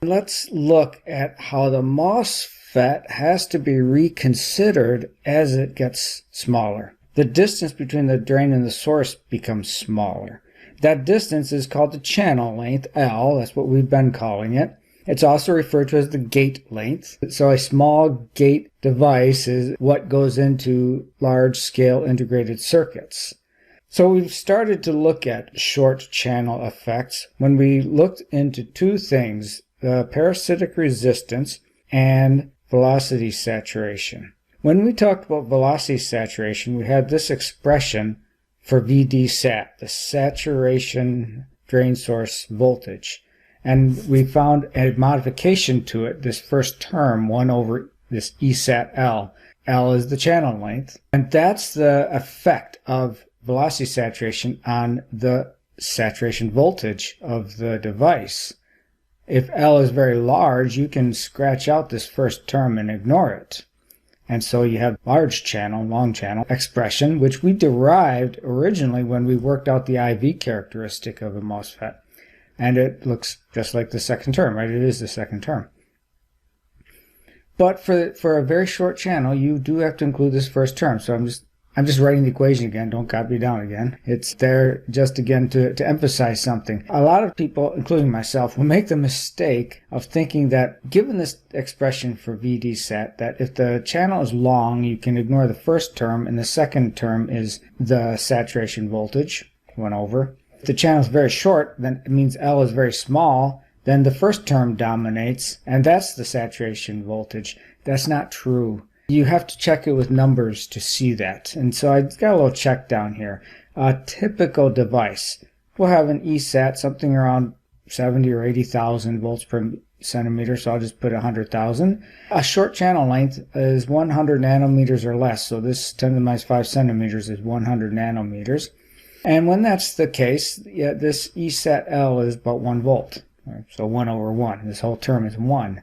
Let's look at how the MOSFET has to be reconsidered as it gets smaller. The distance between the drain and the source becomes smaller. That distance is called the channel length, L. That's what we've been calling it. It's also referred to as the gate length. So a small gate device is what goes into large-scale integrated circuits. So we've started to look at short channel effects when we looked into two things: the parasitic resistance and velocity saturation. When we talked about velocity saturation, we had this expression for VD-SAT, the saturation drain source voltage. And we found a modification to it, this first term, 1 over this ESAT-L. L is the channel length. And that's the effect of velocity saturation on the saturation voltage of the device. If L is very large, you can scratch out this first term and ignore it. And so you have large channel, long channel expression, which we derived originally when we worked out the IV characteristic of a MOSFET. And it looks just like the second term, right? It is the second term. But for a very short channel, you do have to include this first term. So I'm just writing the equation again. Don't copy it down again. It's there just again to emphasize something. A lot of people, including myself, will make the mistake of thinking that given this expression for VD-SAT, that if the channel is long, you can ignore the first term, and the second term is the saturation voltage, 1 over. If the channel is very short, then it means L is very small, then the first term dominates, and that's the saturation voltage. That's not true. You have to check it with numbers to see that. And so I got a little check down here. A typical device will have an ESAT, something around 70 or 80,000 volts per centimeter, so I'll just put 100,000. A short channel length is 100 nanometers or less, so this 10 to the minus 5 centimeters is 100 nanometers. And when that's the case, this ESAT-L is about 1 volt. So 1 over 1. This whole term is 1.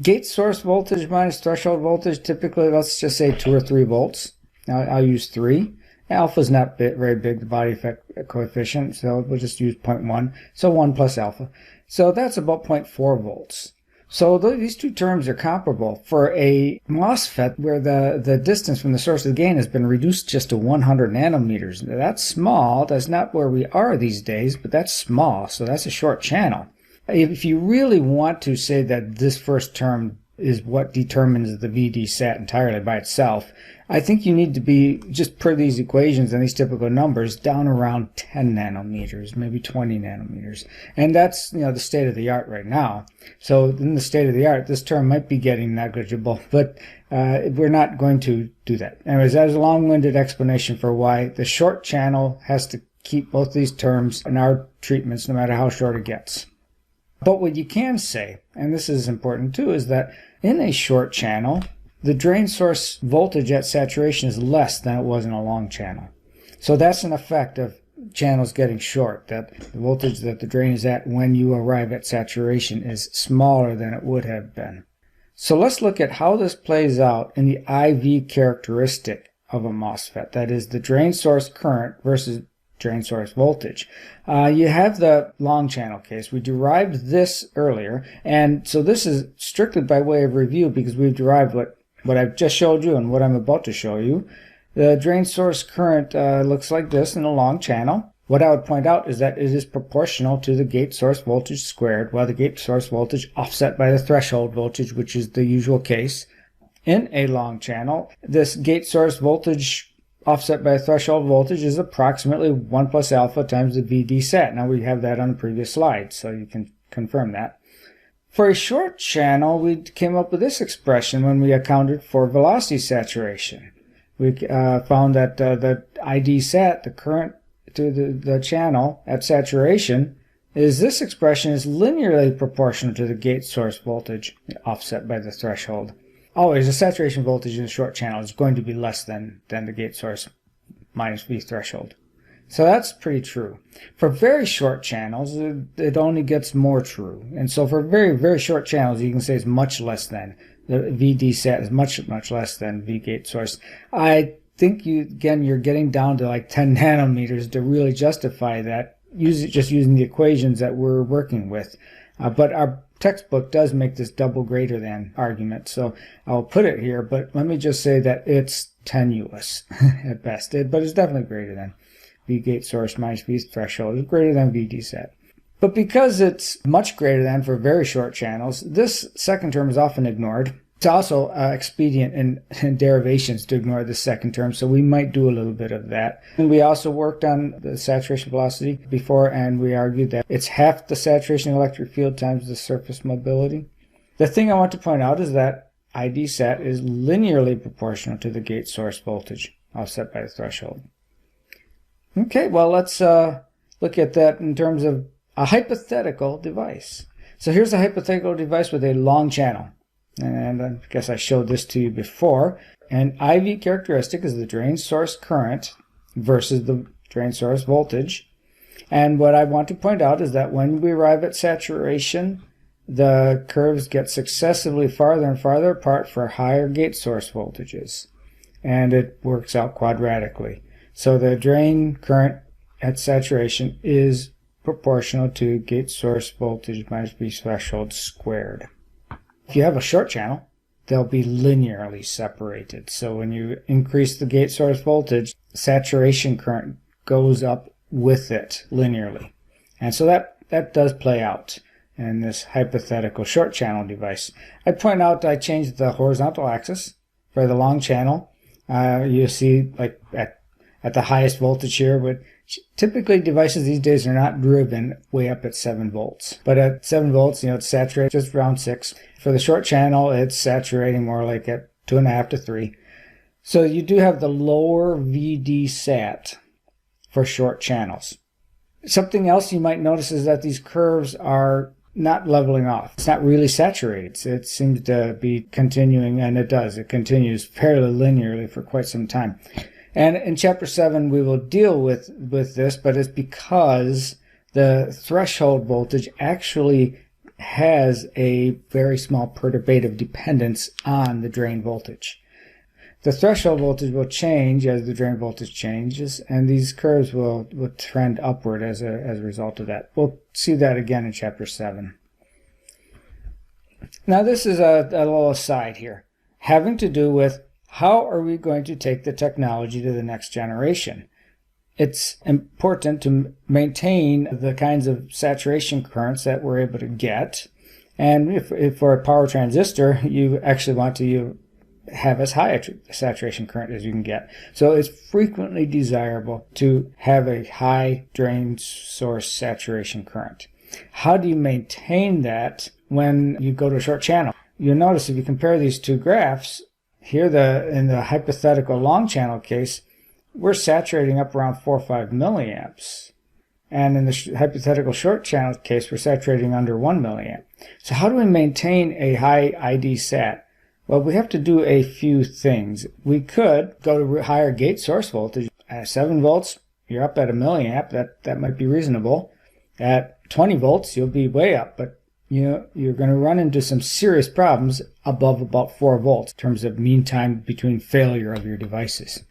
Gate source voltage minus threshold voltage, typically, let's just say 2 or 3 volts. Now I'll use 3. Alpha is not very big, the body effect coefficient, so we'll just use 0.1. So 1 plus alpha. So that's about 0.4 volts. So these two terms are comparable. For a MOSFET where the distance from the source to the gain has been reduced just to 100 nanometers. That's small. That's not where we are these days, but that's small. So that's a short channel. If you really want to say that this first term is what determines the VD-SAT entirely by itself, I think you need to be, just per these equations and these typical numbers, down around 10 nanometers, maybe 20 nanometers. And that's, the state of the art right now. So in the state of the art, this term might be getting negligible, but we're not going to do that. Anyways, that was a long-winded explanation for why the short channel has to keep both these terms in our treatments, no matter how short it gets. But what you can say, and this is important too, is that in a short channel, the drain source voltage at saturation is less than it was in a long channel. So that's an effect of channels getting short, that the voltage that the drain is at when you arrive at saturation is smaller than it would have been. So let's look at how this plays out in the IV characteristic of a MOSFET, that is the drain source current versus drain source voltage. You have the long channel case. We derived this earlier, and so this is strictly by way of review because we've derived what I've just showed you and what I'm about to show you. The drain source current looks like this in a long channel. What I would point out is that it is proportional to the gate source voltage squared, while the gate source voltage offset by the threshold voltage, which is the usual case. In a long channel, this gate source voltage offset by a threshold voltage is approximately 1 plus alpha times the VD-SAT. Now we have that on the previous slide, so you can confirm that. For a short channel, we came up with this expression when we accounted for velocity saturation. We found that the ID-SAT, the current to the channel at saturation, this expression is linearly proportional to the gate source voltage offset by the threshold. Always, the saturation voltage in a short channel is going to be less than the gate source minus V threshold. So that's pretty true. For very short channels, it only gets more true. And so for very, very short channels, you can say it's much less than. The VD-SAT is much, much less than V gate source. I think you're getting down to like 10 nanometers to really justify that, just using the equations that we're working with. But our textbook does make this double greater than argument, so I'll put it here, but let me just say that it's tenuous at best, but it's definitely greater than. V gate source minus V threshold is greater than VD set. But because it's much greater than for very short channels, this second term is often ignored. It's also expedient in derivations to ignore the second term, so we might do a little bit of that. And we also worked on the saturation velocity before, and we argued that it's half the saturation electric field times the surface mobility. The thing I want to point out is that ID set is linearly proportional to the gate source voltage offset by the threshold. Okay, well, let's look at that in terms of a hypothetical device. So here's a hypothetical device with a long channel. And I guess I showed this to you before. And IV characteristic is the drain source current versus the drain source voltage. And what I want to point out is that when we arrive at saturation, the curves get successively farther and farther apart for higher gate source voltages. And it works out quadratically. So the drain current at saturation is proportional to gate source voltage minus V threshold squared. If you have a short channel, they'll be linearly separated. So when you increase the gate source voltage, saturation current goes up with it linearly. And so that does play out in this hypothetical short channel device. I'd point out I changed the horizontal axis for the long channel. You see like at the highest voltage here, but typically devices these days are not driven way up at 7 volts. But at 7 volts, it's saturated just around 6. For the short channel, it's saturating more like at 2.5 to 3. So you do have the lower VD sat for short channels. Something else you might notice is that these curves are not leveling off. It's not really saturated. It seems to be continuing, and it does. It continues fairly linearly for quite some time. And in Chapter 7, we will deal with this, but it's because the threshold voltage actually has a very small perturbative dependence on the drain voltage. The threshold voltage will change as the drain voltage changes, and these curves will trend upward as a result of that. We'll see that again in Chapter 7. Now this is a little aside here, having to do with how are we going to take the technology to the next generation. It's important to maintain the kinds of saturation currents that we're able to get. And if for a power transistor, you actually want to have as high a saturation current as you can get. So it's frequently desirable to have a high drain source saturation current. How do you maintain that when you go to a short channel? You'll notice if you compare these two graphs, here in the hypothetical long channel case, we're saturating up around 4 or 5 milliamps. And in the hypothetical short channel case, we're saturating under 1 milliamp. So how do we maintain a high ID sat? Well, we have to do a few things. We could go to higher gate source voltage. At 7 volts, you're up at a milliamp. That might be reasonable. At 20 volts, you'll be way up, but you're going to run into some serious problems above about 4 volts in terms of mean time between failure of your devices.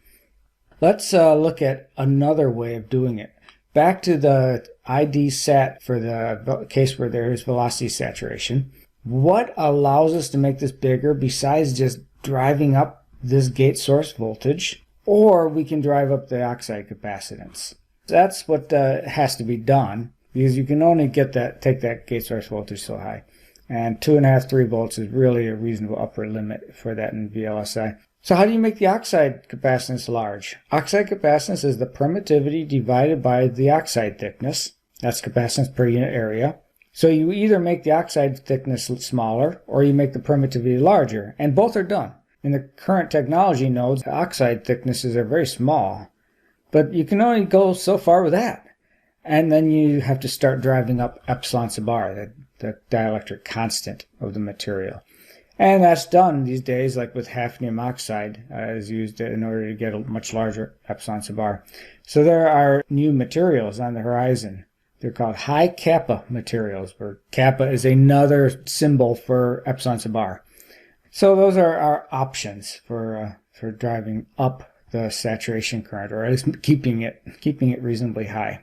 Let's look at another way of doing it. Back to the ID sat for the case where there is velocity saturation. What allows us to make this bigger besides just driving up this gate source voltage? Or we can drive up the oxide capacitance. That's what has to be done, because you can only take that gate source voltage so high. And 2.5, 3 volts is really a reasonable upper limit for that in VLSI. So how do you make the oxide capacitance large? Oxide capacitance is the permittivity divided by the oxide thickness. That's capacitance per unit area. So you either make the oxide thickness smaller or you make the permittivity larger, and both are done. In the current technology nodes, the oxide thicknesses are very small, but you can only go so far with that. And then you have to start driving up epsilon sub r, the dielectric constant of the material. And that's done these days, like with hafnium oxide is used in order to get a much larger epsilon sub r. So there are new materials on the horizon. They're called high kappa materials, where kappa is another symbol for epsilon sub r. So those are our options for driving up the saturation current, or at least keeping it reasonably high.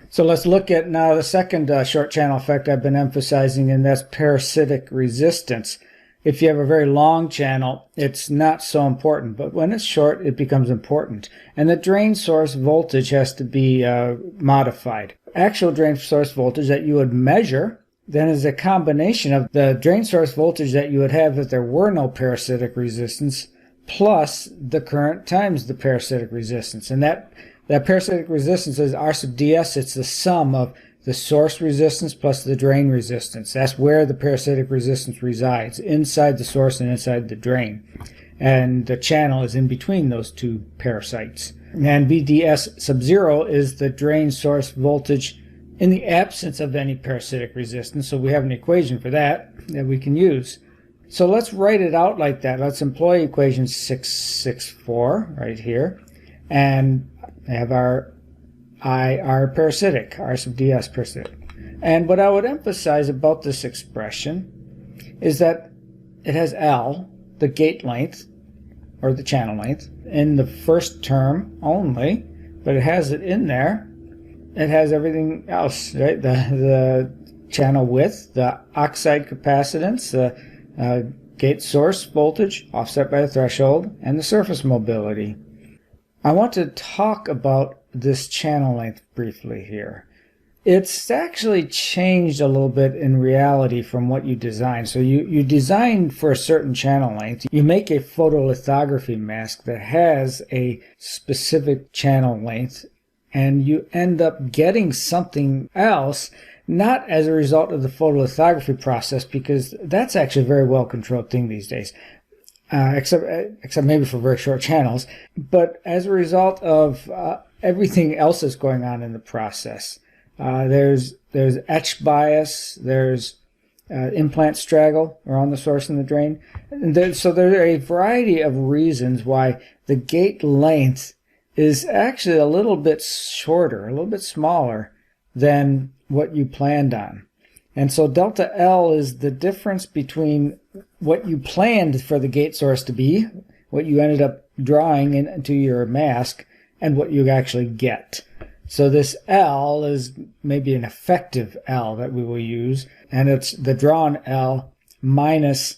So let's look at now the second short channel effect I've been emphasizing, and that's parasitic resistance. If you have a very long channel, it's not so important, but when it's short, it becomes important. And the drain source voltage has to be modified. Actual drain source voltage that you would measure then is a combination of the drain source voltage that you would have if there were no parasitic resistance plus the current times the parasitic resistance. And that parasitic resistance is R sub ds. It's the sum of the source resistance plus the drain resistance. That's where the parasitic resistance resides, inside the source and inside the drain. And the channel is in between those two parasites. And VDS sub 0 is the drain source voltage in the absence of any parasitic resistance. So we have an equation for that we can use. So let's write it out like that. Let's employ equation 664 right here. And have our parasitic, R sub ds parasitic. And what I would emphasize about this expression is that it has L, the gate length, or the channel length, in the first term only, but it has it in there. It has everything else, right? The channel width, the oxide capacitance, the gate source voltage offset by the threshold, and the surface mobility. I want to talk about this channel length briefly here. It's actually changed a little bit in reality from what you designed. So you design for a certain channel length. You make a photolithography mask that has a specific channel length, and you end up getting something else, not as a result of the photolithography process, because that's actually a very well controlled thing these days. Except maybe for very short channels, but as a result of everything else that's going on in the process. There's etch bias, there's implant straggle around the source and the drain. And so there are a variety of reasons why the gate length is actually a little bit shorter, a little bit smaller than what you planned on. And so delta L is the difference between what you planned for the gate source to be, what you ended up drawing into your mask, and what you actually get. So this L is maybe an effective L that we will use, and it's the drawn L minus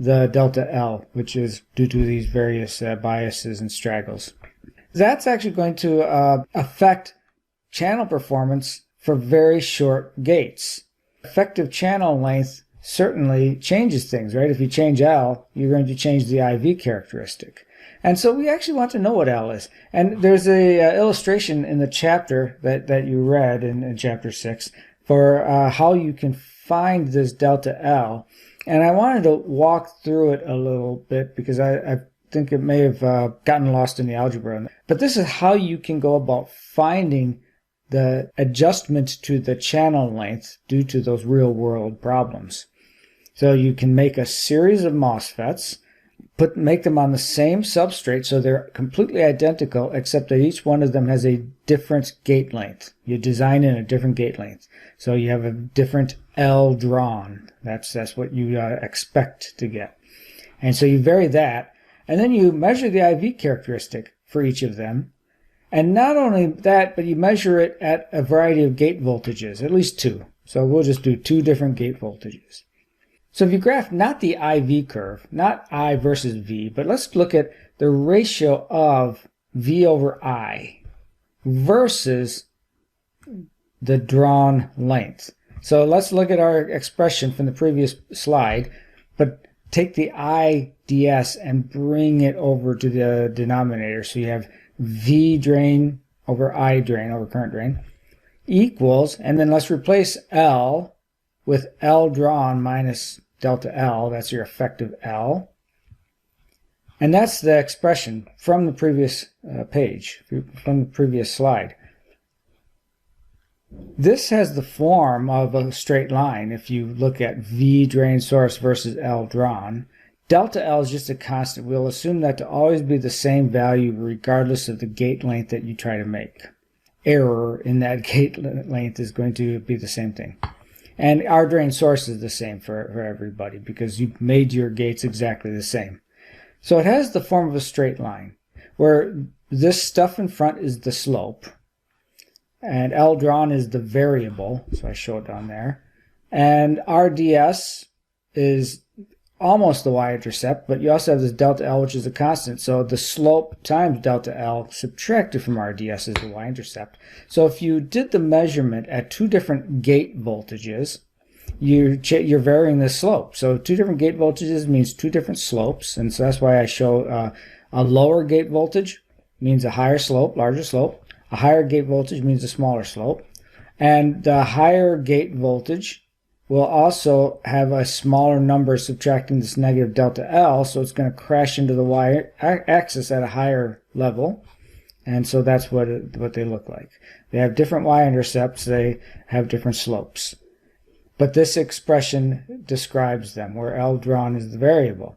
the delta L, which is due to these various biases and straggles. That's actually going to affect channel performance for very short gates. Effective channel length certainly changes things, right? If you change L, you're going to change the IV characteristic. And so we actually want to know what L is. And there's a illustration in the chapter that you read in chapter 6 for how you can find this delta L. And I wanted to walk through it a little bit because I think it may have gotten lost in the algebra. But this is how you can go about finding the adjustment to the channel length due to those real-world problems. So you can make a series of MOSFETs, make them on the same substrate so they're completely identical, except that each one of them has a different gate length. You design in a different gate length. So you have a different L drawn. That's what you expect to get. And so you vary that, and then you measure the IV characteristic for each of them. And not only that, but you measure it at a variety of gate voltages, at least two. So we'll just do two different gate voltages. So if you graph not the IV curve, not I versus V, but let's look at the ratio of V over I versus the drawn length. So let's look at our expression from the previous slide, but take the IDS and bring it over to the denominator. So you have V drain over I drain over current drain equals, and then let's replace L with L drawn minus delta L. That's your effective L. And that's the expression from the previous page, from the previous slide. This has the form of a straight line if you look at V drain source versus L drawn. Delta L is just a constant. We'll assume that to always be the same value regardless of the gate length that you try to make. Error in that gate length is going to be the same thing. And our drain source is the same for everybody because you made your gates exactly the same. So it has the form of a straight line where this stuff in front is the slope. And L drawn is the variable, so I show it down there. And RDS is almost the y-intercept, but you also have this delta L, which is a constant. So the slope times delta L subtracted from RDS is the y-intercept. So if you did the measurement at two different gate voltages, you're varying the slope. So two different gate voltages means two different slopes, and so that's why I show a lower gate voltage means a higher slope, larger slope. A higher gate voltage means a smaller slope. And the higher gate voltage will also have a smaller number subtracting this negative delta L, so it's going to crash into the y-axis at a higher level. And so that's what they look like. They have different y-intercepts, they have different slopes. But this expression describes them, where L drawn is the variable.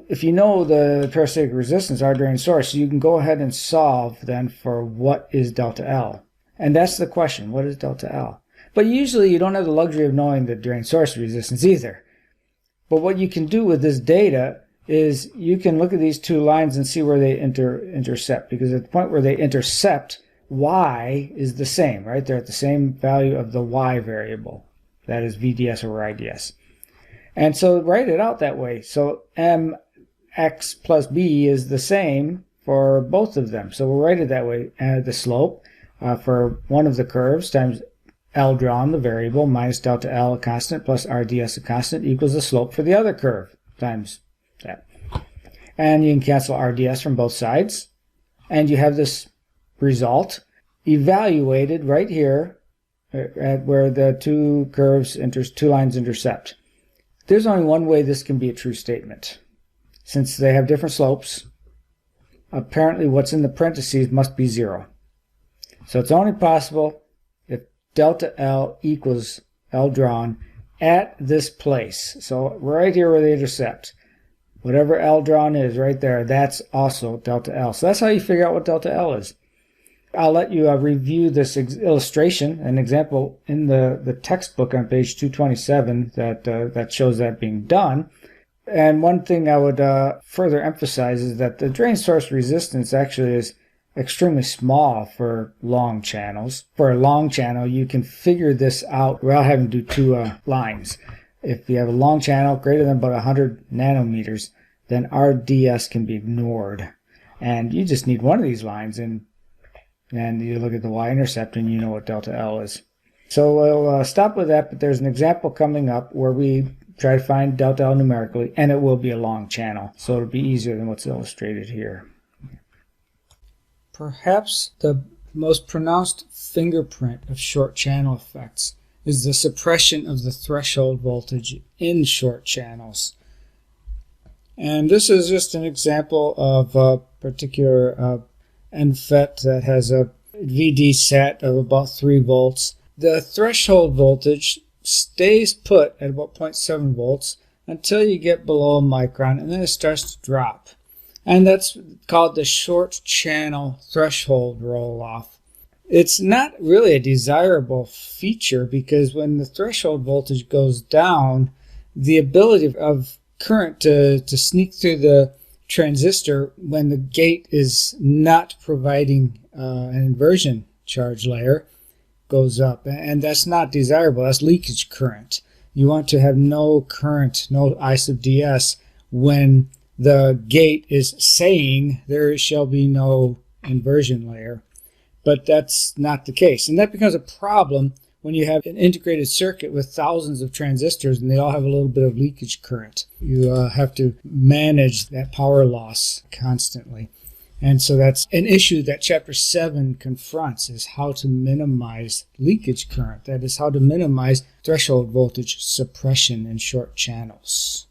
If you know the parasitic resistance, R drain source, you can go ahead and solve then for what is delta L. And that's the question, what is delta L? But usually you don't have the luxury of knowing the drain source resistance either. But what you can do with this data is you can look at these two lines and see where they intercept, because at the point where they intercept, y is the same, right? They're at the same value of the y variable. That is VDS over IDS. And so write it out that way. So mx plus b is the same for both of them. So we'll write it that way. The slope for one of the curves times L drawn, the variable, minus delta L, a constant, plus RDS, a constant, equals the slope for the other curve times that. And you can cancel RDS from both sides. And you have this result evaluated right here at where the two curves, two lines intercept. There's only one way this can be a true statement. Since they have different slopes, apparently what's in the parentheses must be 0. So it's only possible if delta L equals L drawn at this place. So right here where they intercept, whatever L drawn is right there, that's also delta L. So that's how you figure out what delta L is. I'll let you review this illustration, an example in the textbook on page 227 that shows that being done. And one thing I would further emphasize is that the drain source resistance actually is extremely small for long channels. For a long channel, you can figure this out without having to do two lines. If you have a long channel greater than about 100 nanometers, then RDS can be ignored. And you just need one of these lines, and you look at the y-intercept and you know what delta L is. So we'll stop with that, but there's an example coming up where we try to find delta L numerically, and it will be a long channel, so it'll be easier than what's illustrated here. Perhaps the most pronounced fingerprint of short channel effects is the suppression of the threshold voltage in short channels. And this is just an example of a particular MOSFET that has a VD set of about 3 volts. The threshold voltage stays put at about 0.7 volts until you get below a micron, and then it starts to drop. And that's called the short channel threshold roll-off. It's not really a desirable feature because when the threshold voltage goes down, the ability of current to sneak through the transistor when the gate is not providing an inversion charge layer goes up, and that's not desirable. That's leakage current. You want to have no current, no I sub ds, when the gate is saying there shall be no inversion layer. But that's not the case, and that becomes a problem when you have an integrated circuit with thousands of transistors and they all have a little bit of leakage current. You have to manage that power loss constantly. And so that's an issue that Chapter 7 confronts, is how to minimize leakage current. That is, how to minimize threshold voltage suppression in short channels.